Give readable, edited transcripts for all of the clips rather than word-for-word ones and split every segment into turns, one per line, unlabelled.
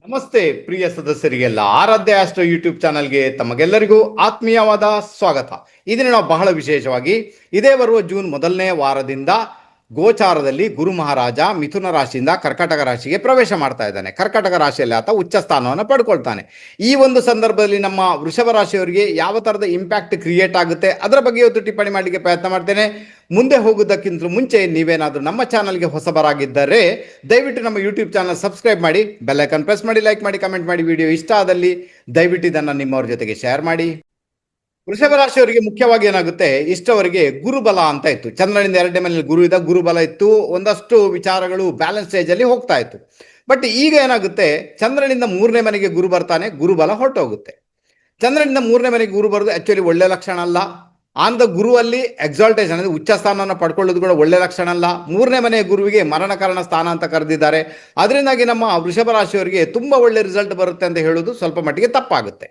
ನಮಸ್ತೆ ಪ್ರಿಯ ಸದಸ್ಯರಿಗೆಲ್ಲ ಆರಾಧ್ಯ astro YouTube ಚಾನಲ್ಗೆ ತಮಗೆಲ್ಲರಿಗೂ ಆತ್ಮೀಯವಾದ ಸ್ವಾಗತ. ಇದನ್ನು ನಾವು ಬಹಳ ವಿಶೇಷವಾಗಿ ಇದೇ ಬರುವ ಜೂನ್ ಮೊದಲನೇ ವಾರದಿಂದ ಗೋಚಾರದಲ್ಲಿ ಗುರು ಮಹಾರಾಜ ಮಿಥುನ ರಾಶಿಯಿಂದ ಕರ್ಕಾಟಕ ರಾಶಿಗೆ ಪ್ರವೇಶ ಮಾಡ್ತಾ ಇದ್ದಾನೆ. ಕರ್ಕಾಟಕ ರಾಶಿಯಲ್ಲಿ ಆತ ಉಚ್ಚ ಸ್ಥಾನವನ್ನು ಪಡ್ಕೊಳ್ತಾನೆ. ಈ ಒಂದು ಸಂದರ್ಭದಲ್ಲಿ ನಮ್ಮ ವೃಷಭ ರಾಶಿಯವರಿಗೆ ಯಾವ ಥರದ ಇಂಪ್ಯಾಕ್ಟ್ ಕ್ರಿಯೇಟ್ ಆಗುತ್ತೆ ಅದರ ಬಗ್ಗೆ ಇವತ್ತು ಟಿಪ್ಪಣಿ ಮಾಡಲಿಕ್ಕೆ ಪ್ರಯತ್ನ ಮಾಡ್ತೇನೆ. ಮುಂದೆ ಹೋಗೋದಕ್ಕಿಂತ ಮುಂಚೆ ನೀವೇನಾದರೂ ನಮ್ಮ ಚಾನಲ್ಗೆ ಹೊಸಬರಾಗಿದ್ದರೆ ದಯವಿಟ್ಟು ನಮ್ಮ ಯೂಟ್ಯೂಬ್ ಚಾನಲ್ ಸಬ್ಸ್ಕ್ರೈಬ್ ಮಾಡಿ, ಬೆಲ್ ಐಕಾನ್ ಪ್ರೆಸ್ ಮಾಡಿ, ಲೈಕ್ ಮಾಡಿ, ಕಮೆಂಟ್ ಮಾಡಿ. ವಿಡಿಯೋ ಇಷ್ಟ ಆದಲ್ಲಿ ದಯವಿಟ್ಟು ಇದನ್ನು ನಿಮ್ಮವ್ರ ಜೊತೆಗೆ ಶೇರ್ ಮಾಡಿ. ವೃಷಭ ರಾಶಿಯವರಿಗೆ ಮುಖ್ಯವಾಗಿ ಏನಾಗುತ್ತೆ, ಇಷ್ಟವರೆಗೆ ಗುರುಬಲ ಅಂತ ಇತ್ತು. ಚಂದ್ರನಿಂದ 2ನೇ ಮನೆಯಲ್ಲಿ ಗುರು ಇದ್ದ ಗುರುಬಲ ಇತ್ತು. ಒಂದಷ್ಟು ವಿಚಾರಗಳು ಬ್ಯಾಲೆನ್ಸ್ ಸ್ಟೇಜ್ ಅಲ್ಲಿ ಹೋಗ್ತಾ ಇತ್ತು. ಬಟ್ ಈಗ ಏನಾಗುತ್ತೆ, ಚಂದ್ರನಿಂದ 3ನೇ ಮನೆಗೆ ಗುರು ಬರ್ತಾನೆ, ಗುರುಬಲ ಹೊರಟೋಗುತ್ತೆ. ಚಂದ್ರನಿಂದ 3ನೇ ಮನೆಗೆ ಗುರು ಬರೋದು ಆಕ್ಚುಲಿ ಒಳ್ಳೆ ಲಕ್ಷಣ ಅಲ್ಲ. ಆನ್ ದ ಗುರುವಲ್ಲಿ ಎಕ್ಸಾಲ್ಟೇಷನ್ ಅಂದರೆ ಉಚ್ಚ ಸ್ಥಾನವನ್ನು ಪಡ್ಕೊಳ್ಳೋದು ಕೂಡ ಒಳ್ಳೆ ಲಕ್ಷಣ ಅಲ್ಲ. 3ನೇ ಮನೆಯ ಗುರುವಿಗೆ ಮರಣಕಾರಣ ಸ್ಥಾನ ಅಂತ ಕರೆದಿದ್ದಾರೆ. ಅದರಿಂದಾಗಿ ನಮ್ಮ ವೃಷಭ ರಾಶಿಯವರಿಗೆ ತುಂಬಾ ಒಳ್ಳೆ ರಿಸಲ್ಟ್ ಬರುತ್ತೆ ಅಂತ ಹೇಳೋದು ಸ್ವಲ್ಪ ಮಟ್ಟಿಗೆ ತಪ್ಪಾಗುತ್ತೆ.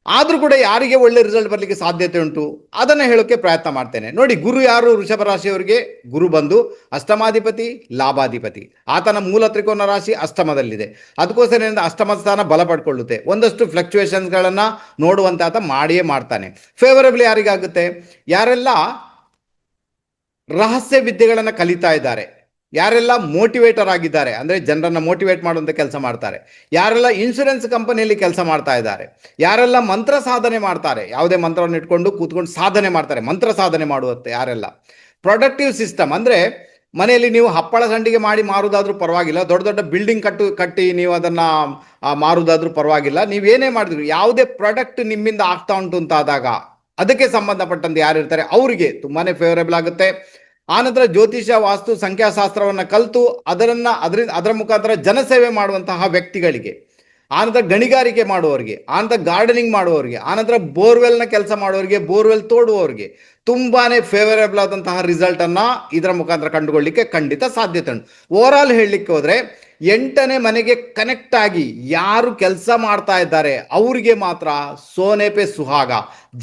ಆದ್ರೂ ಕೂಡ ಯಾರಿಗೆ ಒಳ್ಳೆ ರಿಸಲ್ಟ್ ಬರಲಿಕ್ಕೆ ಸಾಧ್ಯತೆ ಉಂಟು ಅದನ್ನ ಹೇಳೋಕೆ ಪ್ರಯತ್ನ ಮಾಡ್ತೇನೆ. ನೋಡಿ, ಗುರು ಯಾರು? ವೃಷಭ ರಾಶಿಯವರಿಗೆ ಗುರು ಬಂದು ಅಷ್ಟಮಾಧಿಪತಿ, ಲಾಭಾಧಿಪತಿ. ಆತನ ಮೂಲ ತ್ರಿಕೋನ ರಾಶಿ ಅಷ್ಟಮದಲ್ಲಿದೆ. ಅದಕ್ಕೋಸ್ಕರ ಅಷ್ಟಮ ಸ್ಥಾನ ಬಲ ಪಡ್ಕೊಳ್ಳುತ್ತೆ. ಒಂದಷ್ಟು ಫ್ಲಕ್ಚುಯೇಷನ್ಸ್ಗಳನ್ನ ನೋಡುವಂತೆ ಆತ ಮಾಡಿಯೇ ಮಾಡ್ತಾನೆ. ಫೇವರಬಲ್ ಯಾರಿಗಾಗುತ್ತೆ? ಯಾರೆಲ್ಲ ರಹಸ್ಯ ವಿದ್ಯೆಗಳನ್ನು ಕಲಿತಾ ಇದ್ದಾರೆ, ಯಾರೆಲ್ಲ ಮೋಟಿವೇಟರ್ ಆಗಿದ್ದಾರೆ, ಅಂದರೆ ಜನರನ್ನ ಮೋಟಿವೇಟ್ ಮಾಡುವಂಥ ಕೆಲಸ ಮಾಡ್ತಾರೆ, ಯಾರೆಲ್ಲ ಇನ್ಶೂರೆನ್ಸ್ ಕಂಪನಿಯಲ್ಲಿ ಕೆಲಸ ಮಾಡ್ತಾ ಇದ್ದಾರೆ, ಯಾರೆಲ್ಲ ಮಂತ್ರ ಸಾಧನೆ ಮಾಡ್ತಾರೆ, ಯಾವುದೇ ಮಂತ್ರವನ್ನು ಇಟ್ಕೊಂಡು ಕೂತ್ಕೊಂಡು ಸಾಧನೆ ಮಾಡ್ತಾರೆ, ಮಂತ್ರ ಸಾಧನೆ ಮಾಡುತ್ತೆ, ಯಾರೆಲ್ಲ ಪ್ರೊಡಕ್ಟಿವ್ ಸಿಸ್ಟಮ್ ಅಂದರೆ ಮನೆಯಲ್ಲಿ ನೀವು ಹಪ್ಪಳ ಸಂಡಿಗೆ ಮಾಡಿ ಮಾರುವುದಾದ್ರೂ ಪರವಾಗಿಲ್ಲ, ದೊಡ್ಡ ದೊಡ್ಡ ಬಿಲ್ಡಿಂಗ್ ಕಟ್ಟಿ ನೀವು ಅದನ್ನು ಮಾರುವುದಾದ್ರೂ ಪರವಾಗಿಲ್ಲ, ನೀವೇನೇ ಮಾಡಿದ್ರು ಯಾವುದೇ ಪ್ರಾಡಕ್ಟ್ ನಿಮ್ಮಿಂದ ಆಗ್ತಾ ಉಂಟು ಅಂತಾದಾಗ ಅದಕ್ಕೆ ಸಂಬಂಧಪಟ್ಟಂತೆ ಯಾರಿರ್ತಾರೆ ಅವರಿಗೆ ತುಂಬಾನೇ ಫೇವರೇಬಲ್ ಆಗುತ್ತೆ. ಆನಂತರ ಜ್ಯೋತಿಷ, ವಾಸ್ತು, ಸಂಖ್ಯಾಶಾಸ್ತ್ರವನ್ನು ಕಲಿತು ಅದರ ಮುಖಾಂತರ ಜನಸೇವೆ ಮಾಡುವಂತಹ ವ್ಯಕ್ತಿಗಳಿಗೆ, ಆನಂತರ ಗಣಿಗಾರಿಕೆ ಮಾಡುವವರಿಗೆ, ಆನಂತರ ಗಾರ್ಡನಿಂಗ್ ಮಾಡುವವರಿಗೆ, ಆನಂತರ ಬೋರ್ವೆಲ್ನ ಕೆಲಸ ಮಾಡುವವರಿಗೆ, ಬೋರ್ವೆಲ್ ತೋಡುವವರಿಗೆ ತುಂಬಾನೇ ಫೇವರೇಬಲ್ ಆದಂತಹ ರಿಸಲ್ಟ್ ಅನ್ನ ಇದರ ಮುಖಾಂತರ ಕಂಡುಕೊಳ್ಳಿಕ್ಕೆ ಖಂಡಿತ ಸಾಧ್ಯತೆ ಉಂಟು. ಓವರ್ ಆಲ್ ಹೇಳಲಿಕ್ಕೆ ಹೋದ್ರೆ 8ನೇ ಮನೆಗೆ ಕನೆಕ್ಟ್ ಆಗಿ ಯಾರು ಕೆಲಸ ಮಾಡ್ತಾ ಇದ್ದಾರೆ ಅವರಿಗೆ ಮಾತ್ರ ಸೋನೆಪೆ ಸುಹಾಗ,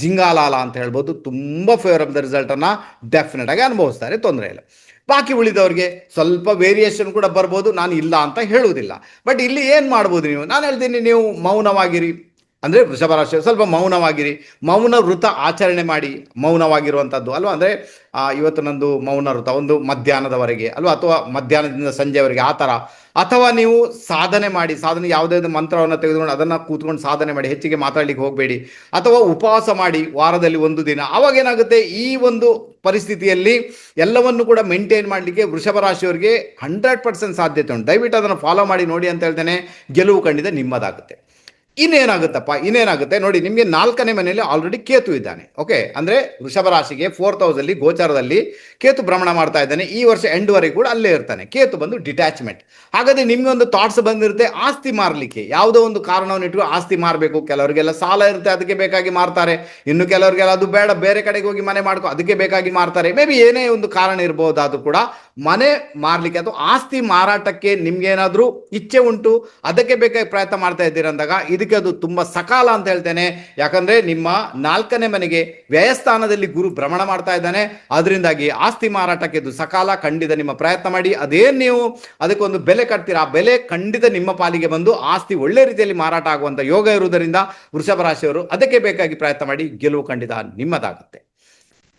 ಜಿಂಗಾಲಾಲ ಅಂತ ಹೇಳ್ಬೋದು, ತುಂಬಾ ಫೇವರಬಲ್ ರಿಸಲ್ಟ್ ಅನ್ನ ಡೆಫಿನೆಟ್ ಆಗಿ ಅನುಭವಿಸ್ತಾರೆ, ತೊಂದರೆ ಇಲ್ಲ. ಬಾಕಿ ಉಳಿದವ್ರಿಗೆ ಸ್ವಲ್ಪ ವೇರಿಯೇಷನ್ ಕೂಡ ಬರ್ಬೋದು, ನಾನು ಇಲ್ಲ ಅಂತ ಹೇಳುವುದಿಲ್ಲ. ಬಟ್ ಇಲ್ಲಿ ಏನು ಮಾಡ್ಬೋದು ನೀವು? ನಾನು ಹೇಳ್ತೀನಿ, ನೀವು ಮೌನವಾಗಿರಿ. ಅಂದರೆ ವೃಷಭ ರಾಶಿ ಸ್ವಲ್ಪ ಮೌನವಾಗಿರಿ, ಮೌನ ವೃತ ಆಚರಣೆ ಮಾಡಿ, ಮೌನವಾಗಿರುವಂಥದ್ದು ಅಲ್ವಾ. ಅಂದರೆ ಇವತ್ತು ನಂದು ಮೌನ ವೃತ ಒಂದು ಮಧ್ಯಾಹ್ನದವರೆಗೆ ಅಲ್ವಾ, ಅಥವಾ ಮಧ್ಯಾಹ್ನದಿಂದ ಸಂಜೆವರೆಗೆ ಆ ಥರ. ಅಥವಾ ನೀವು ಸಾಧನೆ ಮಾಡಿ, ಯಾವುದೇ ಮಂತ್ರವನ್ನು ತೆಗೆದುಕೊಂಡು ಅದನ್ನು ಕೂತ್ಕೊಂಡು ಸಾಧನೆ ಮಾಡಿ, ಹೆಚ್ಚಿಗೆ ಮಾತಾಡ್ಲಿಕ್ಕೆ ಹೋಗಬೇಡಿ. ಅಥವಾ ಉಪವಾಸ ಮಾಡಿ ವಾರದಲ್ಲಿ 1 ದಿನ. ಆವಾಗ ಏನಾಗುತ್ತೆ, ಈ ಒಂದು ಪರಿಸ್ಥಿತಿಯಲ್ಲಿ ಎಲ್ಲವನ್ನು ಕೂಡ ಮೇಂಟೈನ್ ಮಾಡಲಿಕ್ಕೆ ವೃಷಭ ರಾಶಿಯವರಿಗೆ 100% ಸಾಧ್ಯತೆ ಉಂಟು. ದಯವಿಟ್ಟು ಅದನ್ನು ಫಾಲೋ ಮಾಡಿ ನೋಡಿ ಅಂತ ಹೇಳ್ತೇನೆ. ಗೆಲುವು ಖಂಡಿತ ನಿಮ್ಮದಾಗುತ್ತೆ. ಇನ್ನೇನಾಗುತ್ತೆ ನೋಡಿ, ನಿಮಗೆ 4ನೇ ಮನೆಯಲ್ಲಿ ಆಲ್ರೆಡಿ ಕೇತು ಇದ್ದಾನೆ. ಓಕೆ, ಅಂದ್ರೆ ವೃಷಭ ರಾಶಿಗೆ 4th ಹೌಸ್ ಅಲ್ಲಿ ಗೋಚಾರದಲ್ಲಿ ಕೇತು ಭ್ರಮಣ ಮಾಡ್ತಾ ಇದ್ದಾನೆ. ಈ ವರ್ಷ ಎಂಡ್ ವರೆಗೂ ಕೂಡ ಅಲ್ಲೇ ಇರ್ತಾನೆ. ಕೇತು ಬಂದು ಡಿಟ್ಯಾಚ್ಮೆಂಟ್. ಹಾಗಾದ್ರೆ ನಿಮ್ಗೆ ಒಂದು ಥಾಟ್ಸ್ ಬಂದಿರುತ್ತೆ, ಆಸ್ತಿ ಮಾರಲಿಕ್ಕೆ ಯಾವುದೋ ಒಂದು ಕಾರಣವನ್ನು ಇಟ್ಕೊಂಡು ಆಸ್ತಿ ಮಾರಬೇಕು. ಕೆಲವರಿಗೆಲ್ಲ ಸಾಲ ಇರುತ್ತೆ, ಅದಕ್ಕೆ ಬೇಕಾಗಿ ಮಾರ್ತಾರೆ. ಇನ್ನು ಕೆಲವರಿಗೆಲ್ಲ ಅದು ಬೇಡ, ಬೇರೆ ಕಡೆಗೆ ಹೋಗಿ ಮನೆ ಮಾಡ್ಕೊ, ಅದಕ್ಕೆ ಬೇಕಾಗಿ ಮಾರ್ತಾರೆ. ಮೇ ಬಿ ಏನೇ ಒಂದು ಕಾರಣ ಇರಬಹುದಾದ್ರೂ ಕೂಡ ಮನೆ ಮಾರ್ಲಿಕ್ಕೆ ಅಥವಾ ಆಸ್ತಿ ಮಾರಾಟಕ್ಕೆ ನಿಮ್ಗೇನಾದ್ರೂ ಇಚ್ಛೆ ಉಂಟು, ಅದಕ್ಕೆ ಬೇಕಾಗಿ ಪ್ರಯತ್ನ ಮಾಡ್ತಾ ಇದ್ದೀರಂದಾಗ ಇದಕ್ಕೆ ಅದು ತುಂಬಾ ಸಕಾಲ ಅಂತ ಹೇಳ್ತೇನೆ. ಯಾಕಂದ್ರೆ ನಿಮ್ಮ 4ನೇ ಮನೆಗೆ ವ್ಯಯಸ್ಥಾನದಲ್ಲಿ ಗುರು ಭ್ರಮಣ ಮಾಡ್ತಾ ಇದ್ದಾನೆ. ಅದರಿಂದಾಗಿ ಆಸ್ತಿ ಮಾರಾಟಕ್ಕೆ ಇದು ಸಕಾಲ. ಖಂಡಿತ ನಿಮ್ಮ ಪ್ರಯತ್ನ ಮಾಡಿ. ಅದೇನ್ ನೀವು ಅದಕ್ಕೊಂದು ಬೆಲೆ ಕಟ್ತೀರಾ, ಆ ಬೆಲೆ ಖಂಡಿತ ನಿಮ್ಮ ಪಾಲಿಗೆ ಬಂದು ಆಸ್ತಿ ಒಳ್ಳೆ ರೀತಿಯಲ್ಲಿ ಮಾರಾಟ ಆಗುವಂತ ಯೋಗ ಇರುವುದರಿಂದ ವೃಷಭ ರಾಶಿಯವರು ಅದಕ್ಕೆ ಬೇಕಾಗಿ ಪ್ರಯತ್ನ ಮಾಡಿ, ಗೆಲುವು ಖಂಡಿತ ನಿಮ್ಮದಾಗುತ್ತೆ.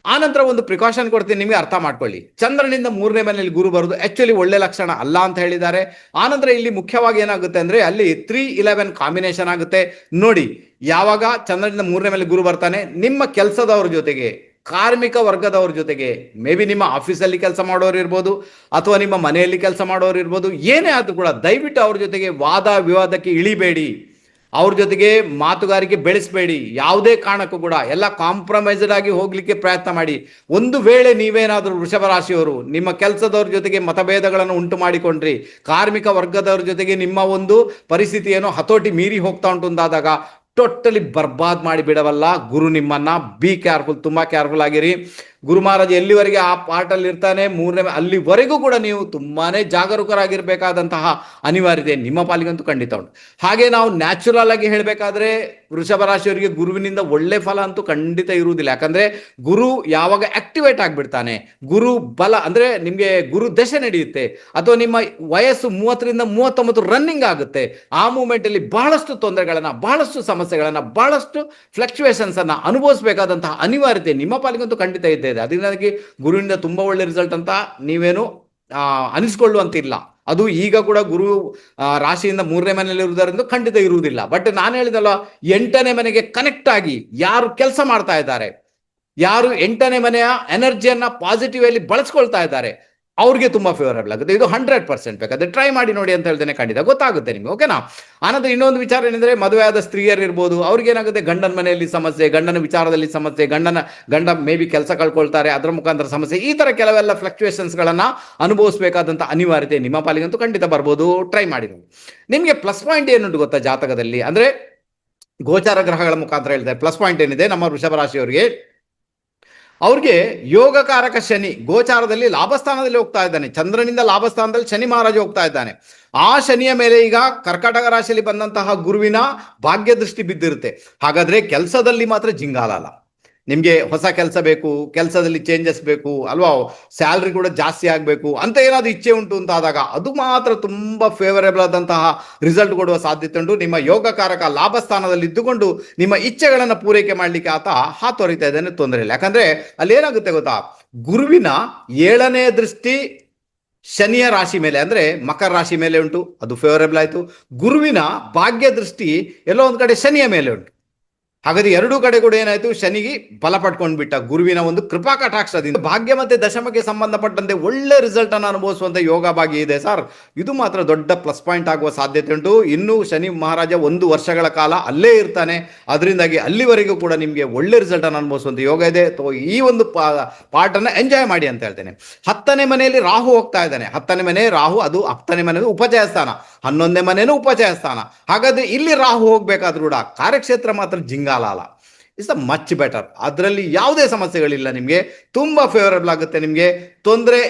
ಆನಂತರ ಒಂದು ಪ್ರಿಕಾಷನ್ ಕೊಡ್ತೀನಿ, ನಿಮಗೆ ಅರ್ಥ ಮಾಡ್ಕೊಳ್ಳಿ. ಚಂದ್ರನಿಂದ 3ನೇ ಮನೆಯಲ್ಲಿ ಗುರು ಬರೋದು ಆಕ್ಚುಲಿ ಒಳ್ಳೆ ಲಕ್ಷಣ ಅಲ್ಲ ಅಂತ ಹೇಳಿದ್ದಾರೆ. ಆನಂತರ ಇಲ್ಲಿ ಮುಖ್ಯವಾಗಿ ಏನಾಗುತ್ತೆ ಅಂದ್ರೆ ಅಲ್ಲಿ 3-11 ಕಾಂಬಿನೇಷನ್ ಆಗುತ್ತೆ. ನೋಡಿ, ಯಾವಾಗ ಚಂದ್ರನಿಂದ 3ನೇ ಮನೆಯಲ್ಲಿ ಗುರು ಬರ್ತಾನೆ, ನಿಮ್ಮ ಕೆಲಸದವ್ರ ಜೊತೆಗೆ, ಕಾರ್ಮಿಕ ವರ್ಗದವ್ರ ಜೊತೆಗೆ, ಮೇ ಬಿ ನಿಮ್ಮ ಆಫೀಸಲ್ಲಿ ಕೆಲಸ ಮಾಡೋರು ಇರ್ಬೋದು, ಅಥವಾ ನಿಮ್ಮ ಮನೆಯಲ್ಲಿ ಕೆಲಸ ಮಾಡೋರು ಇರ್ಬೋದು, ಏನೇ ಆದ್ರೂ ಕೂಡ ದಯವಿಟ್ಟು ಅವ್ರ ಜೊತೆಗೆ ವಾದ ವಿವಾದಕ್ಕೆ ಇಳಿಬೇಡಿ. ಅವ್ರ ಜೊತೆಗೆ ಮಾತುಗಾರಿಕೆ ಬೆಳೆಸಬೇಡಿ. ಯಾವುದೇ ಕಾರಣಕ್ಕೂ ಕೂಡ ಎಲ್ಲ ಕಾಂಪ್ರಮೈಸ್ಡ್ ಆಗಿ ಹೋಗ್ಲಿಕ್ಕೆ ಪ್ರಯತ್ನ ಮಾಡಿ. ಒಂದು ವೇಳೆ ನೀವೇನಾದ್ರೂ ವೃಷಭ ರಾಶಿಯವರು ನಿಮ್ಮ ಕೆಲಸದವ್ರ ಜೊತೆಗೆ ಮತಭೇದಗಳನ್ನು ಉಂಟು ಮಾಡಿಕೊಂಡ್ರಿ, ಕಾರ್ಮಿಕ ವರ್ಗದವ್ರ ಜೊತೆಗೆ ನಿಮ್ಮ ಒಂದು ಪರಿಸ್ಥಿತಿಯನ್ನು ಹತೋಟಿ ಮೀರಿ ಹೋಗ್ತಾ ಉಂಟು ಅಂತಾದಾಗ ಟೋಟಲಿ ಬರ್ಬಾದ್ ಮಾಡಿ ಬಿಡವಲ್ಲ ಗುರು ನಿಮ್ಮನ್ನ. ಬಿ ಕೇರ್ಫುಲ್, ತುಂಬಾ ಕೇರ್ಫುಲ್ ಆಗಿರಿ. ಗುರು ಮಹಾರಾಜ ಎಲ್ಲಿವರೆಗೆ ಆ ಪಾಠಲ್ಲಿ ಇರ್ತಾನೆ ಮೂರನೇ ಅಲ್ಲಿವರೆಗೂ ಕೂಡ ನೀವು ತುಂಬಾನೇ ಜಾಗರೂಕರಾಗಿರ್ಬೇಕಾದಂತಹ ಅನಿವಾರ್ಯತೆ ನಿಮ್ಮ ಪಾಲಿಗಂತೂ ಖಂಡಿತ ಉಂಟು. ಹಾಗೆ ನಾವು ನ್ಯಾಚುರಲ್ ಆಗಿ ಹೇಳಬೇಕಾದ್ರೆ ವೃಷಭ ರಾಶಿಯವರಿಗೆ ಗುರುವಿನಿಂದ ಒಳ್ಳೆ ಫಲ ಅಂತೂ ಖಂಡಿತ ಇರುವುದಿಲ್ಲ. ಯಾಕಂದ್ರೆ ಗುರು ಯಾವಾಗ ಆಕ್ಟಿವೇಟ್ ಆಗಿಬಿಡ್ತಾನೆ, ಗುರು ಬಲ ಅಂದ್ರೆ ನಿಮ್ಗೆ ಗುರು ದಶೆ ನಡೆಯುತ್ತೆ ಅಥವಾ ನಿಮ್ಮ ವಯಸ್ಸು 30ರಿಂದ 39 ರನ್ನಿಂಗ್ ಆಗುತ್ತೆ, ಆ ಮೂಮೆಂಟ್ ಅಲ್ಲಿ ಬಹಳಷ್ಟು ತೊಂದರೆಗಳನ್ನ, ಬಹಳಷ್ಟು ಸಮಸ್ಯೆಗಳನ್ನ, ಬಹಳಷ್ಟು ಫ್ಲಕ್ಚುಯೇಷನ್ಸ್ ಅನ್ನ ಅನುಭವಿಸಬೇಕಾದಂತಹ ಅನಿವಾರ್ಯತೆ ನಿಮ್ಮ ಪಾಲಿಗಂತೂ ಖಂಡಿತ ಇದ್ದೇ ಇದೆ. ಅದರಿಂದಾಗಿ ಗುರುವಿನಿಂದ ತುಂಬಾ ಒಳ್ಳೆ ರಿಸಲ್ಟ್ ಅಂತ ನೀವೇನು ಅನಿಸ್ಕೊಳ್ಳುವಂತಿಲ್ಲ. ಅದು ಈಗ ಕೂಡ ಗುರು ರಾಶಿಯಿಂದ 3ನೇ ಮನೆಯಲ್ಲಿ ಇರುವುದರಿಂದ ಖಂಡಿತ ಇರುವುದಿಲ್ಲ. ಬಟ್ ನಾನು ಹೇಳಿದಲ್ಲ, 8ನೇ ಮನೆಗೆ ಕನೆಕ್ಟ್ ಆಗಿ ಯಾರು ಕೆಲಸ ಮಾಡ್ತಾ ಇದ್ದಾರೆ, ಯಾರು 8ನೇ ಮನೆಯ ಎನರ್ಜಿಯನ್ನ ಪಾಸಿಟಿವ್ ಅಲ್ಲಿ ಬಳಸ್ಕೊಳ್ತಾ ಇದ್ದಾರೆ, ಅವ್ರಿಗೆ ತುಂಬಾ ಫೇವರಬಲ್ ಆಗುತ್ತೆ. ಇದು 100% ಬೇಕಾದ್ರೆ ಟ್ರೈ ಮಾಡಿ ನೋಡಿ ಅಂತ ಹೇಳ್ತೇನೆ, ಖಂಡಿತ ಗೊತ್ತಾಗುತ್ತೆ ನಿಮ್ಗೆ. ಓಕೆನಾ? ಆನಂತರ ಇನ್ನೊಂದು ವಿಚಾರ ಏನಂದ್ರೆ, ಮದುವೆಯಾದ ಸ್ತ್ರೀಯರು ಇರ್ಬೋದು, ಅವ್ರಿಗೆ ಏನಾಗುತ್ತೆ, ಗಂಡನ ಮನೆಯಲ್ಲಿ ಸಮಸ್ಯೆ, ಗಂಡನ ವಿಚಾರದಲ್ಲಿ ಸಮಸ್ಯೆ, ಗಂಡ ಮೇ ಬಿ ಕೆಲಸ ಕಳ್ಕೊಳ್ತಾರೆ, ಅದರ ಮುಖಾಂತರ ಸಮಸ್ಯೆ, ಈ ತರ ಕೆಲವೆಲ್ಲ ಫ್ಲಕ್ಚುಯೇಷನ್ಸ್ ಗಳನ್ನ ಅನುಭವಿಸಬೇಕಾದಂತ ಅನಿವಾರ್ಯತೆ ನಿಮ್ಮ ಪಾಲಿಗಂತೂ ಖಂಡಿತ ಬರ್ಬೋದು. ಟ್ರೈ ಮಾಡಿ ನೋಡಿ. ನಿಮ್ಗೆ ಪ್ಲಸ್ ಪಾಯಿಂಟ್ ಏನುಂಟು ಗೊತ್ತಾ ಜಾತಕದಲ್ಲಿ, ಅಂದ್ರೆ ಗೋಚಾರ ಗ್ರಹಗಳ ಮುಖಾಂತರ ಹೇಳ್ತಾರೆ. ಪ್ಲಸ್ ಪಾಯಿಂಟ್ ಏನಿದೆ ನಮ್ಮ ವೃಷಭ ರಾಶಿಯವರಿಗೆ, ಅವ್ರಿಗೆ ಯೋಗಕಾರಕ ಶನಿ ಗೋಚಾರದಲ್ಲಿ ಲಾಭಸ್ಥಾನದಲ್ಲಿ ಹೋಗ್ತಾ ಇದ್ದಾನೆ. ಚಂದ್ರನಿಂದ ಲಾಭಸ್ಥಾನದಲ್ಲಿ ಶನಿ ಮಹಾರಾಜ ಹೋಗ್ತಾ ಇದ್ದಾನೆ. ಆ ಶನಿಯ ಮೇಲೆ ಈಗ ಕರ್ಕಾಟಕ ರಾಶಿಯಲ್ಲಿ ಬಂದಂತಹ ಗುರುವಿನ ಭಾಗ್ಯ ದೃಷ್ಟಿ ಬಿದ್ದಿರುತ್ತೆ. ಹಾಗಾದ್ರೆ ಕೆಲಸದಲ್ಲಿ ಮಾತ್ರ ಜಿಂಗಾಲ ಅಲ್ಲ. ನಿಮ್ಗೆ ಹೊಸ ಕೆಲಸ ಬೇಕು, ಕೆಲಸದಲ್ಲಿ ಚೇಂಜಸ್ ಬೇಕು ಅಲ್ವಾ, ಸ್ಯಾಲ್ರಿ ಕೂಡ ಜಾಸ್ತಿ ಆಗಬೇಕು ಅಂತ ಏನಾದ್ರು ಇಚ್ಛೆ ಉಂಟು ಅಂತ ಆದಾಗ ಅದು ಮಾತ್ರ ತುಂಬಾ ಫೇವರೇಬಲ್ ಆದಂತಹ ರಿಸಲ್ಟ್ ಕೊಡುವ ಸಾಧ್ಯತೆ ಉಂಟು. ನಿಮ್ಮ ಯೋಗಕಾರಕ ಲಾಭಸ್ಥಾನದಲ್ಲಿ ಇದ್ದುಕೊಂಡು ನಿಮ್ಮ ಇಚ್ಛೆಗಳನ್ನು ಪೂರೈಕೆ ಮಾಡ್ಲಿಕ್ಕೆ ಆತ ಹಾತೊರಿತಾ ಇದ್ದಾನೆ, ತೊಂದರೆ ಇಲ್ಲ. ಯಾಕಂದ್ರೆ ಅಲ್ಲಿ ಏನಾಗುತ್ತೆ ಗೊತ್ತಾ, ಗುರುವಿನ 7ನೇ ದೃಷ್ಟಿ ಶನಿಯ ರಾಶಿ ಮೇಲೆ ಅಂದ್ರೆ ಮಕರ ರಾಶಿ ಮೇಲೆ ಉಂಟು, ಅದು ಫೇವರೇಬಲ್ ಆಯ್ತು. ಗುರುವಿನ ಭಾಗ್ಯ ದೃಷ್ಟಿ ಎಲ್ಲೋ ಒಂದ್ ಕಡೆ ಶನಿಯ ಮೇಲೆ ಉಂಟು. ಹಾಗಾದ್ರೆ ಎರಡೂ ಕಡೆ ಕೂಡ ಏನಾಯ್ತು, ಶನಿಗೆ ಬಲ ಪಡ್ಕೊಂಡ್ಬಿಟ್ಟ. ಗುರುವಿನ ಒಂದು ಕೃಪಾ ಕಟಾಕ್ಷದಿಂದ ಭಾಗ್ಯ ಮತ್ತೆ ದಶಮಕ್ಕೆ ಸಂಬಂಧಪಟ್ಟಂತೆ ಒಳ್ಳೆ ರಿಸಲ್ಟ್ ಅನ್ನು ಅನುಭವಿಸುವಂತ ಯೋಗ ಭಾಗ್ಯ ಇದೆ ಸರ್. ಇದು ಮಾತ್ರ ದೊಡ್ಡ ಪ್ಲಸ್ ಪಾಯಿಂಟ್ ಆಗುವ ಸಾಧ್ಯತೆ ಉಂಟು. ಇನ್ನು ಶನಿ ಮಹಾರಾಜ 1 ವರ್ಷಗಳ ಕಾಲ ಅಲ್ಲೇ ಇರ್ತಾನೆ, ಅದರಿಂದಾಗಿ ಅಲ್ಲಿವರೆಗೂ ಕೂಡ ನಿಮ್ಗೆ ಒಳ್ಳೆ ರಿಸಲ್ಟ್ ಅನ್ನು ಅನುಭವಿಸುವಂತ ಯೋಗ ಇದೆ. ಈ ಒಂದು ಪಾರ್ಟ್ ಅನ್ನ ಎಂಜಾಯ್ ಮಾಡಿ ಅಂತ ಹೇಳ್ತೇನೆ. 10ನೇ ಮನೆಯಲ್ಲಿ ರಾಹು ಹೋಗ್ತಾ ಇದ್ದಾನೆ. 10ನೇ ಮನೆ ರಾಹು, ಅದು 10ನೇ ಮನೆ ಉಪಚಯ ಸ್ಥಾನ, 11ನೇ ಮನೇನು ಉಪಚಯ ಸ್ಥಾನ. ಹಾಗಾದ್ರೆ ಇಲ್ಲಿ ರಾಹು ಹೋಗ್ಬೇಕಾದ್ರೂ ಕೂಡ ಕಾರ್ಯಕ್ಷೇತ್ರ ಮಾತ್ರ ಜಿಂಗಾಲ ಅಲ್ಲ, ಇಟ್ಸ್ ಮಚ್ ಬೆಟರ್. ಅದರಲ್ಲಿ ಯಾವುದೇ ಸಮಸ್ಯೆಗಳಿಲ್ಲ, ನಿಮಗೆ ತುಂಬಾ ಫೇವರಬಲ್ ಆಗುತ್ತೆ. ನಿಮಗೆ ತೊಂದರೆ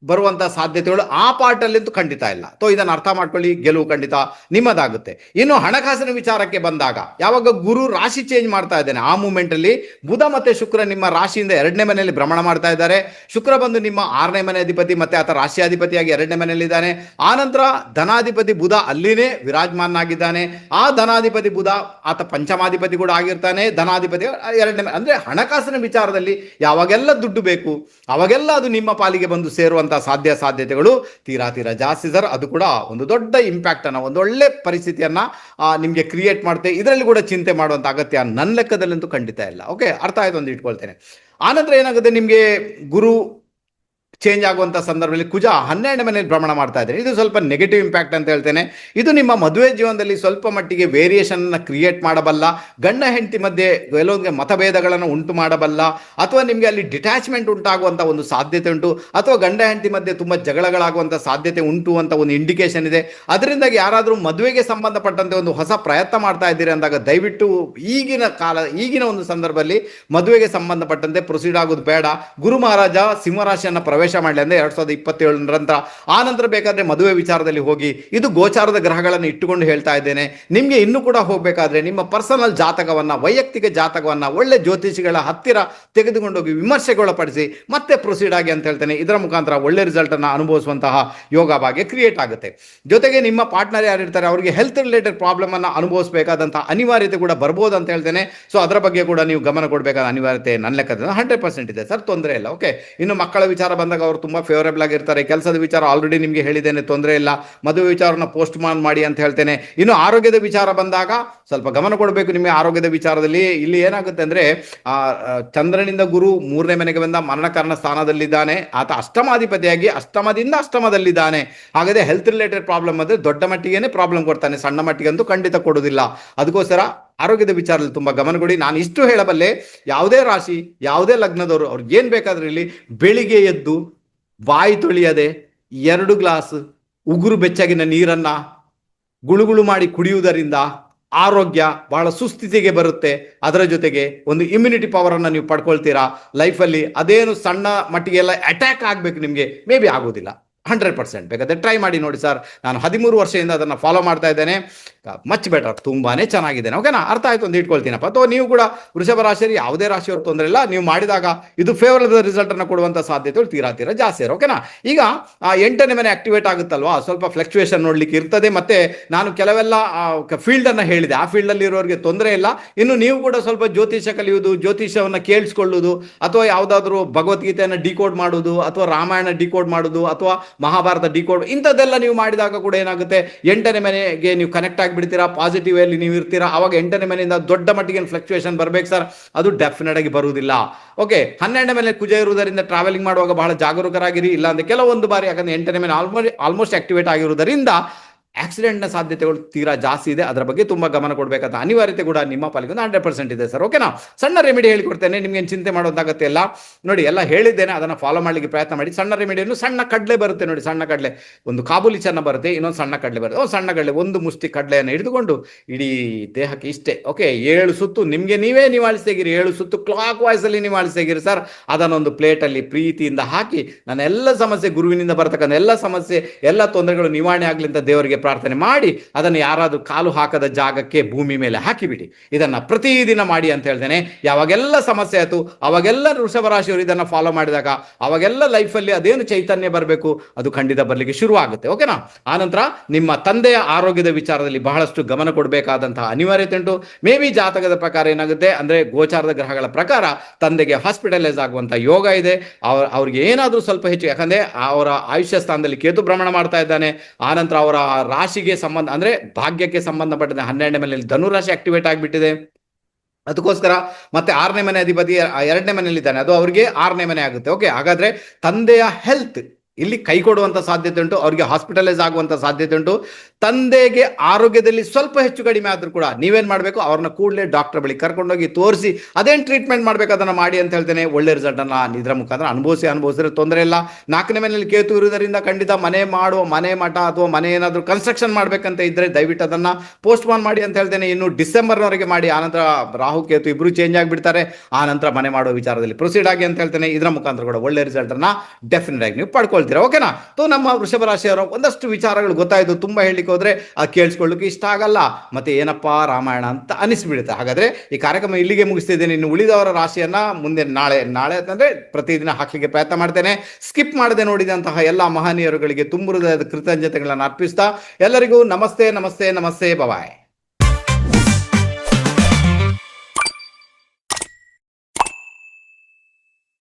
ಬರುವಂತ ಸಾಧ್ಯತೆಗಳು ಆ ಪಾರ್ಟ್ ಅಲ್ಲಿಂತೂ ಖಂಡಿತ ಇಲ್ಲ. ಇದನ್ನು ಅರ್ಥ ಮಾಡ್ಕೊಳ್ಳಿ, ಗೆಲುವು ಖಂಡಿತ ನಿಮ್ಮದಾಗುತ್ತೆ. ಇನ್ನು ಹಣಕಾಸಿನ ವಿಚಾರಕ್ಕೆ ಬಂದಾಗ, ಯಾವಾಗ ಗುರು ರಾಶಿ ಚೇಂಜ್ ಮಾಡ್ತಾ ಇದ್ದಾನೆ ಆ ಮೂಮೆಂಟ್ ಅಲ್ಲಿ ಬುಧ ಮತ್ತೆ ಶುಕ್ರ ನಿಮ್ಮ ರಾಶಿಯಿಂದ 2ನೇ ಮನೆಯಲ್ಲಿ ಭ್ರಮಣ ಮಾಡ್ತಾ ಇದ್ದಾರೆ. ಶುಕ್ರ ಬಂದು ನಿಮ್ಮ 6ನೇ ಮನೆ ಅಧಿಪತಿ ಮತ್ತೆ ಆತ ರಾಶಿಯಾಧಿಪತಿಯಾಗಿ 2ನೇ ಮನೆಯಲ್ಲಿದ್ದಾನೆ. ಆನಂತರ ಧನಾಧಿಪತಿ ಬುಧ ಅಲ್ಲಿನೇ ವಿರಾಜಮಾನಾಗಿದ್ದಾನೆ. ಆ ಧನಾಧಿಪತಿ ಬುಧ ಆತ ಪಂಚಮಾಧಿಪತಿ ಕೂಡ ಆಗಿರ್ತಾನೆ. ಧನಾಧಿಪತಿ 2ನೇ ಮನೆ ಅಂದ್ರೆ ಹಣಕಾಸಿನ ವಿಚಾರದಲ್ಲಿ ಯಾವಾಗೆಲ್ಲ ದುಡ್ಡು ಬೇಕು ಅವಾಗೆಲ್ಲ ಅದು ನಿಮ್ಮ ಪಾಲಿಗೆ ಬಂದು ಸೇರುವಂತ ಸಾಧ್ಯತೆಗಳು ತೀರಾ ಜಾಸ್ತಿ ಸರ್. ಅದು ಕೂಡ ಒಂದು ದೊಡ್ಡ ಇಂಪ್ಯಾಕ್ಟ್ ಅನ್ನ, ಒಂದು ಒಳ್ಳೆ ಪರಿಸ್ಥಿತಿಯನ್ನ ನಿಮ್ಗೆ ಕ್ರಿಯೇಟ್ ಮಾಡುತ್ತೆ. ಇದರಲ್ಲಿ ಕೂಡ ಚಿಂತೆ ಮಾಡುವಂತ ಅಗತ್ಯ ನನ್ನ ಲೆಕ್ಕದಲ್ಲಂತೂ ಖಂಡಿತ ಇಲ್ಲ. ಓಕೆ, ಅರ್ಥ ಆಯ್ತು ಅಂತ ಇಟ್ಕೊಳ್ತೇನೆ. ಆನಂತರ ಏನಾಗುತ್ತೆ, ನಿಮ್ಗೆ ಗುರು ಚೇಂಜ್ ಆಗುವಂತ ಸಂದರ್ಭದಲ್ಲಿ ಕುಜ 12ನೇ ಮನೆಯಲ್ಲಿ ಭ್ರಮಣ ಮಾಡ್ತಾ ಇದ್ದಾರೆ. ಇದು ಸ್ವಲ್ಪ ನೆಗೆಟಿವ್ ಇಂಪ್ಯಾಕ್ಟ್ ಅಂತ ಹೇಳ್ತೇನೆ. ಇದು ನಿಮ್ಮ ಮದುವೆ ಜೀವನದಲ್ಲಿ ಸ್ವಲ್ಪ ಮಟ್ಟಿಗೆ ವೇರಿಯೇಷನ್ ಕ್ರಿಯೇಟ್ ಮಾಡಬಲ್ಲ, ಗಂಡ ಹೆಂಡತಿ ಮಧ್ಯೆ ಕೆಲವೊಂದು ಮತಭೇದಗಳನ್ನು ಉಂಟು ಮಾಡಬಲ್ಲ, ಅಥವಾ ನಿಮಗೆ ಅಲ್ಲಿ ಡಿಟ್ಯಾಚ್ಮೆಂಟ್ ಉಂಟಾಗುವಂತ ಒಂದು ಸಾಧ್ಯತೆ ಉಂಟು, ಅಥವಾ ಗಂಡ ಹೆಂಡತಿ ಮಧ್ಯೆ ತುಂಬಾ ಜಗಳಗಳಾಗುವಂತ ಸಾಧ್ಯತೆ ಉಂಟು ಅಂತ ಒಂದು ಇಂಡಿಕೇಶನ್ ಇದೆ. ಅದರಿಂದಾಗಿ ಯಾರಾದರೂ ಮದುವೆಗೆ ಸಂಬಂಧಪಟ್ಟಂತೆ ಒಂದು ಹೊಸ ಪ್ರಯತ್ನ ಮಾಡ್ತಾ ಇದ್ದೀರಿ ಅಂದಾಗ ದಯವಿಟ್ಟು ಈಗಿನ ಒಂದು ಸಂದರ್ಭದಲ್ಲಿ ಮದುವೆಗೆ ಸಂಬಂಧಪಟ್ಟಂತೆ ಪ್ರೊಸೀಡ್ ಆಗೋದು ಬೇಡ. ಗುರು ಮಹಾರಾಜ ಸಿಂಹರಾಶಿಯನ್ನ ಪ್ರವೇಶ ಮಾಡಲಿ ಅಂದ್ರೆ 2027 ನಂತರ. ಆ ನಂತರ ಬೇಕಾದ್ರೆ ಮದುವೆ ವಿಚಾರದಲ್ಲಿ ಹೋಗಿ. ಇದು ಗೋಚಾರದ ಗ್ರಹಗಳನ್ನು ಇಟ್ಟುಕೊಂಡು ಹೇಳ್ತಾ ಇದ್ದೇನೆ. ನಿಮ್ಗೆ ಇನ್ನೂ ಕೂಡ ಹೋಗ್ಬೇಕಾದ್ರೆ ನಿಮ್ಮ ಪರ್ಸನಲ್ ಜಾತಕವನ್ನ, ವೈಯಕ್ತಿಕ ಜಾತಕವನ್ನ ಒಳ್ಳೆ ಜ್ಯೋತಿಷಿಗಳ ಹತ್ತಿರ ತೆಗೆದುಕೊಂಡೋಗಿ ವಿಮರ್ಶೆಗೊಳಪಡಿಸಿ ಮತ್ತೆ ಪ್ರೊಸೀಡ್ ಆಗಿ ಅಂತ ಹೇಳ್ತೇನೆ. ಇದರ ಮುಖಾಂತರ ಒಳ್ಳೆ ರಿಸಲ್ಟ್ ಅನ್ನ ಅನುಭವಿಸುವಂತಹ ಯೋಗ ಭಾಗ್ಯ ಕ್ರಿಯೇಟ್ ಆಗುತ್ತೆ. ಜೊತೆಗೆ ನಿಮ್ಮ ಪಾರ್ಟ್ನರ್ ಯಾರಿರ್ತಾರೆ ಅವರಿಗೆ ಹೆಲ್ತ್ ರಿಲೇಟೆಡ್ ಪ್ರಾಬ್ಲಮ್ ಅನ್ನ ಅನುಭವಿಸಬೇಕಾದಂತಹ ಅನಿವಾರ್ಯತೆ ಕೂಡ ಬರ್ಬೋದು ಅಂತ ಹೇಳ್ತೇನೆ. ಸೊ ಅದರ ಬಗ್ಗೆ ಕೂಡ ನೀವು ಗಮನ ಕೊಡಬೇಕಾದ ಅನಿವಾರ್ಯತೆ ನನ್ನ ಲೆಕ್ಕದಿಂದ 100% ಇದೆ ಸರ್, ತೊಂದರೆ ಇಲ್ಲ. ಓಕೆ, ಇನ್ನು ಮಕ್ಕಳ ವಿಚಾರ ಬಂದಾಗ ಅವರು ತುಂಬಾ ಫೇವರೇಬಲ್ ಆಗಿರ್ತಾರೆ. ಕೆಲಸದ ವಿಚಾರ ಆಲ್ರೆಡಿ ನಿಮಗೆ ಹೇಳಿದ್ದೇನೆ, ತೊಂದರೆ ಇಲ್ಲ. ಮದುವೆ ವಿಚಾರನ ಪೋಸ್ಟ್ ಮಾನ್ ಮಾಡಿ ಅಂತ ಹೇಳ್ತೇನೆ. ಇನ್ನು ಆರೋಗ್ಯದ ವಿಚಾರ ಬಂದಾಗ ಸ್ವಲ್ಪ ಗಮನ ಕೊಡಬೇಕು ನಿಮಗೆ ಆರೋಗ್ಯದ ವಿಚಾರದಲ್ಲಿ. ಇಲ್ಲಿ ಏನಾಗುತ್ತೆ ಅಂದ್ರೆ ಚಂದ್ರನಿಂದ ಗುರು 3ನೇ ಮನೆಗೆ ಬಂದ ಮರಣಕಾರಣ ಸ್ಥಾನದಲ್ಲಿದ್ದಾನೆ. ಆತ ಅಷ್ಟಮಾಧಿಪತಿಯಾಗಿ ಅಷ್ಟಮದಿಂದ ಅಷ್ಟಮದಲ್ಲಿದ್ದಾನೆ. ಹಾಗಾದ್ರೆ ಹೆಲ್ತ್ ರಿಲೇಟೆಡ್ ಪ್ರಾಬ್ಲಮ್ ಅಂದ್ರೆ ದೊಡ್ಡ ಮಟ್ಟಿಗೆನೆ ಪ್ರಾಬ್ಲಮ್ ಕೊಡ್ತಾನೆ, ಸಣ್ಣ ಮಟ್ಟಿಗಂತೂ ಖಂಡಿತ ಕೊಡುವುದಿಲ್ಲ. ಅದಕ್ಕೋಸ್ಕರ ಆರೋಗ್ಯದ ವಿಚಾರದಲ್ಲಿ ತುಂಬಾ ಗಮನ ಕೊಡಿ. ನಾನು ಇಷ್ಟು ಹೇಳಬಲ್ಲೆ, ಯಾವುದೇ ರಾಶಿ ಯಾವುದೇ ಲಗ್ನದವರು ಅವ್ರಿಗೆ ಏನ್ ಬೇಕಾದ್ರೆ ಇಲ್ಲಿ ಬೆಳಿಗ್ಗೆ ಎದ್ದು ಬಾಯಿ ತೊಳೆಯದೆ 2 ಗ್ಲಾಸ್ ಉಗುರು ಬೆಚ್ಚಗಿನ ನೀರನ್ನ ಗುಳುಗುಳು ಮಾಡಿ ಕುಡಿಯುವುದರಿಂದ ಆರೋಗ್ಯ ಬಹಳ ಸುಸ್ಥಿತಿಗೆ ಬರುತ್ತೆ. ಅದರ ಜೊತೆಗೆ ಒಂದು ಇಮ್ಯುನಿಟಿ ಪವರನ್ನು ನೀವು ಪಡ್ಕೊಳ್ತೀರಾ ಲೈಫಲ್ಲಿ. ಅದೇನು ಸಣ್ಣ ಮಟ್ಟಿಗೆಲ್ಲ ಅಟ್ಯಾಕ್ ಆಗಬೇಕು ನಿಮಗೆ ಮೇ ಬಿ ಆಗೋದಿಲ್ಲ. 100% ಬೇಕಾದ್ರೆ ಟ್ರೈ ಮಾಡಿ ನೋಡಿ ಸರ್. ನಾನು 13 ವರ್ಷದಿಂದ ಅದನ್ನು ಫಾಲೋ ಮಾಡ್ತಾ ಇದ್ದೇನೆ. ಮಚ್ ಬೆಟರ್, ತುಂಬಾನೇ ಚೆನ್ನಾಗಿದ್ದೇನೆ. ಓಕೆನಾ, ಅರ್ಥ ಆಯ್ತು ಅಂತ ಇಟ್ಕೊಳ್ತೀನಪ್ಪ. ಅಥವಾ ನೀವು ಕೂಡ ವೃಷಭ ರಾಶಿಯವರು ಯಾವುದೇ ರಾಶಿಯವರು ತೊಂದರೆ ಇಲ್ಲ, ನೀವು ಮಾಡಿದಾಗ ಇದು ಫೇವರಬಲ್ ರಿಸಲ್ಟ್ ಅನ್ನು ಕೊಡುವಂತ ಸಾಧ್ಯತೆಗಳು ತೀರಾ ಜಾಸ್ತಿ ಇರೋ. ಓಕೆನಾ, ಈಗ 8ನೇ ಮನೆ ಆಕ್ಟಿವೇಟ್ ಆಗುತ್ತಲ್ವಾ, ಸ್ವಲ್ಪ ಫ್ಲಕ್ಚುಯೇಷನ್ ನೋಡ್ಲಿಕ್ಕೆ ಇರ್ತದೆ. ಮತ್ತೆ ನಾನು ಕೆಲವೆಲ್ಲ ಫೀಲ್ಡ್ ಅನ್ನ ಹೇಳಿದೆ, ಆ ಫೀಲ್ಡ್ ಅಲ್ಲಿ ಇರೋರಿಗೆ ತೊಂದರೆ ಇಲ್ಲ. ಇನ್ನು ನೀವು ಕೂಡ ಸ್ವಲ್ಪ ಜ್ಯೋತಿಷ ಕಲಿಯುವುದು, ಜ್ಯೋತಿಷವನ್ನ ಕೇಳಿಸ್ಕೊಳ್ಳುವುದು, ಅಥವಾ ಯಾವುದಾದ್ರೂ ಭಗವದ್ಗೀತೆಯನ್ನು ಡಿಕೋಡ್ ಮಾಡುವುದು, ಅಥವಾ ರಾಮಾಯಣ ಡಿಕೋಡ್ ಮಾಡುವುದು, ಅಥವಾ ಮಹಾಭಾರತ ಡಿಕೋಡ್, ಇಂಥದ್ದೆಲ್ಲ ನೀವು ಮಾಡಿದಾಗ ಕೂಡ ಏನಾಗುತ್ತೆ, 8ನೇ ಮನೆಗೆ ನೀವು ಕನೆಕ್ಟ್ ಆಗಿಬಿಡ್ತೀರಾ, ಪಾಸಿಟಿವ್ ಅಲ್ಲಿ ನೀವು ಇರ್ತೀರಾ. ಅವಾಗ 8ನೇ ಮನೆಯಿಂದ ದೊಡ್ಡ ಮಟ್ಟಿಗೆ ಫ್ಲಕ್ಚುಯೇಷನ್ ಬರ್ಬೇಕು ಸರ್, ಅದು ಡೆಫಿನೆಟ್ ಆಗಿ ಬರುವುದಿಲ್ಲ. ಓಕೆ, 12ನೇ ಮನೆ ಕುಜ ಇರುವುದರಿಂದ ಟ್ರಾವೆಲಿಂಗ್ ಮಾಡುವಾಗ ಬಹಳ ಜಾಗರೂಕರಾಗಿರಿ. ಇಲ್ಲ ಅಂದ್ರೆ ಕೆಲವೊಂದು ಬಾರಿ, ಯಾಕಂದ್ರೆ 8ನೇ ಮನೆ ಆಲ್ಮೋಸ್ಟ್ ಆಕ್ಟಿವೇಟ್ ಆಗಿರುವುದರಿಂದ ಆಕ್ಸಿಡೆಂಟ್ನ ಸಾಧ್ಯತೆಗಳು ತೀರಾ ಜಾಸ್ತಿ ಇದೆ. ಅದರ ಬಗ್ಗೆ ತುಂಬಾ ಗಮನ ಕೊಡಬೇಕಾದ ಅನಿವಾರ್ಯತೆ ಕೂಡ ನಿಮ್ಮ ಪಾಲಿಗೆ 100% ಇದೆ ಸರ್. ಓಕೆನಾ, ಸಣ್ಣ ರೆಮಿಡಿ ಹೇಳಿಕೊಡ್ತೇನೆ, ನಿಮ್ಗೆ ಚಿಂತೆ ಮಾಡೋದಾಗತ್ತೆ ಎಲ್ಲ. ನೋಡಿ, ಎಲ್ಲ ಹೇಳಿದ್ದೇನೆ, ಅದನ್ನು ಫಾಲೋ ಮಾಡಲಿಕ್ಕೆ ಪ್ರಯತ್ನ ಮಾಡಿ. ಸಣ್ಣ ರೆಮಿಡಿಯನ್ನು, ಸಣ್ಣ ಕಡಲೆ ಬರುತ್ತೆ ನೋಡಿ, ಸಣ್ಣ ಕಡಲೆ, ಒಂದು ಕಾಬೂಲಿ ಚೆನ್ನ ಬರುತ್ತೆ, ಇನ್ನೊಂದು ಸಣ್ಣ ಕಡಲೆ ಬರುತ್ತೆ. ಸಣ್ಣ ಕಡಲೆ ಒಂದು ಮುಷ್ಟಿ ಕಡಲೆಯನ್ನು ಹಿಡಿದುಕೊಂಡು ಇಡೀ ದೇಹಕ್ಕೆ ಇಷ್ಟೇ, ಓಕೆ, 7 ಸುತ್ತು ನಿಮಗೆ ನೀವೇ ನಿವಾಳಿಸ್ತೆಗಿರಿ, 7 ಸುತ್ತು ಕ್ಲಾಕ್ ವಾಯ್ಸ್ ಅಲ್ಲಿ ನಿವಾಳಿಸ್ತೆಗಿರಿ ಸರ್. ಅದನ್ನೊಂದು ಪ್ಲೇಟಲ್ಲಿ ಪ್ರೀತಿಯಿಂದ ಹಾಕಿ, ನನ್ನ ಎಲ್ಲ ಸಮಸ್ಯೆ, ಗುರುವಿನಿಂದ ಬರ್ತಕ್ಕಂಥ ಎಲ್ಲ ಸಮಸ್ಯೆ, ಎಲ್ಲ ತೊಂದರೆಗಳು ನಿವಾರಣೆ ಆಗಲಿ ಅಂತ ದೇವರಿಗೆ ಪ್ರಾರ್ಥನೆ ಮಾಡಿ, ಅದನ್ನು ಯಾರಾದ್ರೂ ಕಾಲು ಹಾಕದ ಜಾಗಕ್ಕೆ ಭೂಮಿ ಮೇಲೆ ಹಾಕಿಬಿಡಿ. ಇದನ್ನ ಪ್ರತಿದಿನ ಮಾಡಿ ಅಂತ ಹೇಳ್ತೇನೆ. ಯಾವಾಗೆಲ್ಲ ಸಮಸ್ಯೆ ಆಯ್ತು ಅವಾಗೆಲ್ಲ ವೃಷಭ ರಾಶಿಯವರು ಇದನ್ನ ಫಾಲೋ ಮಾಡಿದಾಗ ಅವಾಗೆಲ್ಲ ಲೈಫಲ್ಲಿ ಅದೇನು ಚೈತನ್ಯ ಬರಬೇಕು ಅದು ಖಂಡಿತ ಬರಲಿಕ್ಕೆ ಶುರು ಆಗುತ್ತೆ. ಓಕೆನಾ, ಆನಂತರ ನಿಮ್ಮ ತಂದೆಯ ಆರೋಗ್ಯದ ವಿಚಾರದಲ್ಲಿ ಬಹಳಷ್ಟು ಗಮನ ಕೊಡಬೇಕಾದಂತಹ ಅನಿವಾರ್ಯತೆ ಉಂಟು. ಮೇ ಬಿ ಜಾತಕದ ಪ್ರಕಾರ ಏನಾಗುತ್ತೆ ಅಂದ್ರೆ, ಗೋಚಾರದ ಗ್ರಹಗಳ ಪ್ರಕಾರ ತಂದೆಗೆ ಹಾಸ್ಪಿಟಲೈಸ್ ಆಗುವಂತ ಯೋಗ ಇದೆ. ಅವ್ರಿಗೆ ಏನಾದ್ರೂ ಸ್ವಲ್ಪ ಹೆಚ್ಚು, ಯಾಕಂದ್ರೆ ಅವರ ಆಯುಷ್ಯ ಸ್ಥಾನದಲ್ಲಿ ಕೇತು ಭ್ರಮಣ ಮಾಡ್ತಾ ಇದ್ದಾನೆ. ಆನಂತರ ಅವರ ರಾಶಿಗೆ ಸಂಬಂಧ ಅಂದ್ರೆ ಭಾಗ್ಯಕ್ಕೆ ಸಂಬಂಧಪಟ್ಟಂತೆ 12ನೇ ಮನೆಯಲ್ಲಿ ಧನುರಾಶಿ ಆಕ್ಟಿವೇಟ್ ಆಗಿಬಿಟ್ಟಿದೆ. ಅದಕ್ಕೋಸ್ಕರ ಮತ್ತೆ 6ನೇ ಮನೆ ಅಧಿಪತಿ 2ನೇ ಮನೆಯಲ್ಲಿ ಇದ್ದಾನೆ, ಅದು ಅವರಿಗೆ 6ನೇ ಮನೆ ಆಗುತ್ತೆ. ಓಕೆ, ಹಾಗಾದ್ರೆ ತಂದೆಯ ಹೆಲ್ತ್ ಇಲ್ಲಿ ಕೈ ಕೊಡುವಂತ ಸಾಧ್ಯತೆ ಉಂಟು, ಅವರಿಗೆ ಹಾಸ್ಪಿಟಲೈಸ್ ಆಗುವಂತ ಸಾಧ್ಯತೆ ಉಂಟು. ತಂದೆಗೆ ಆರೋಗ್ಯದಲ್ಲಿ ಸ್ವಲ್ಪ ಹೆಚ್ಚು ಕಡಿಮೆ ಆದ್ರೂ ಕೂಡ ನೀವೇನ್ ಮಾಡಬೇಕು, ಅವ್ರನ್ನ ಕೂಡಲೇ ಡಾಕ್ಟರ್ ಬಳಿ ಕರ್ಕೊಂಡೋಗಿ ತೋರಿಸಿ ಅದೇನು ಟ್ರೀಟ್ಮೆಂಟ್ ಮಾಡ್ಬೇಕು ಅದನ್ನ ಮಾಡಿ ಅಂತ ಹೇಳ್ತೇನೆ. ಒಳ್ಳೆ ರಿಸಲ್ಟ್ ಅನ್ನ ಇದರ ಮುಖಾಂತರ ಅನುಭವಿಸಿದ್ರೆ ತೊಂದರೆ ಇಲ್ಲ. 4ನೇ ಮನೆಯಲ್ಲಿ ಕೇತು ಇರುವುದರಿಂದ ಖಂಡಿತ ಮನೆ ಮಠ ಅಥವಾ ಮನೆ ಏನಾದರೂ ಕನ್ಸ್ಟ್ರಕ್ಷನ್ ಮಾಡ್ಬೇಕಂತ ಇದ್ರೆ ದಯವಿಟ್ಟು ಅದನ್ನ ಪೋಸ್ಟ್ ಪೋನ್ ಮಾಡಿ ಅಂತ ಹೇಳ್ತೇನೆ. ಇನ್ನು ಡಿಸೆಂಬರ್ವರೆಗೆ ಮಾಡಿ, ಆನಂತರ ರಾಹು ಕೇತು ಇಬ್ರು ಚೇಂಜ್ ಆಗಿಬಿಡ್ತಾರೆ. ಆನಂತರ ಮನೆ ಮಾಡುವ ವಿಚಾರದಲ್ಲಿ ಪ್ರೊಸೀಡ್ ಆಗಿ ಅಂತ ಹೇಳ್ತೇನೆ. ಇದರ ಮುಖಾಂತರ ಕೂಡ ಒಳ್ಳೆ ರಿಸಲ್ಟ್ ಅನ್ನ ಡೆಫಿನೆಟ್ ಆಗಿ ನೀವು ಪಡ್ಕೊಳ್ತೀರಾ. ಓಕೆನಾ, ನಮ್ಮ ವೃಷಭ ರಾಶಿಯವರ ಒಂದಷ್ಟು ವಿಚಾರಗಳು ಗೊತ್ತಾಯ್ತು. ತುಂಬಾ ಹೇಳಿಕ್ಕೆ ಹೋದ್ರೆ ಕೇಳಿಸ್ಕೊಳ್ಳಿಕ್ಕೆ ಇಷ್ಟ ಆಗಲ್ಲ, ಮತ್ತೆ ಏನಪ್ಪಾ ರಾಮಾಯಣ ಅಂತ ಅನಿಸ್ಬಿಡುತ್ತೆ. ಹಾಗಾದ್ರೆ ಈ ಕಾರ್ಯಕ್ರಮ ಇಲ್ಲಿಗೆ ಮುಗಿಸ್ತಿದ್ದೇನೆ. ಇನ್ನು ಉಳಿದವರ ರಾಶಿಯನ್ನ ಮುಂದೆ ನಾಳೆ ಅಂತಂದ್ರೆ ಪ್ರತಿದಿನ ಹಾಕಲಿಕ್ಕೆ ಪ್ರಯತ್ನ ಮಾಡ್ತೇನೆ. ಸ್ಕಿಪ್ ಮಾಡದೆ ನೋಡಿದಂತಹ ಎಲ್ಲ ಮಹನೀಯರುಗಳಿಗೆ ತುಂಬ ಹೃದಯದ ಕೃತಜ್ಞತೆಗಳನ್ನು ಅರ್ಪಿಸ್ತಾ ಎಲ್ಲರಿಗೂ ನಮಸ್ತೆ. ಬಾಯ್.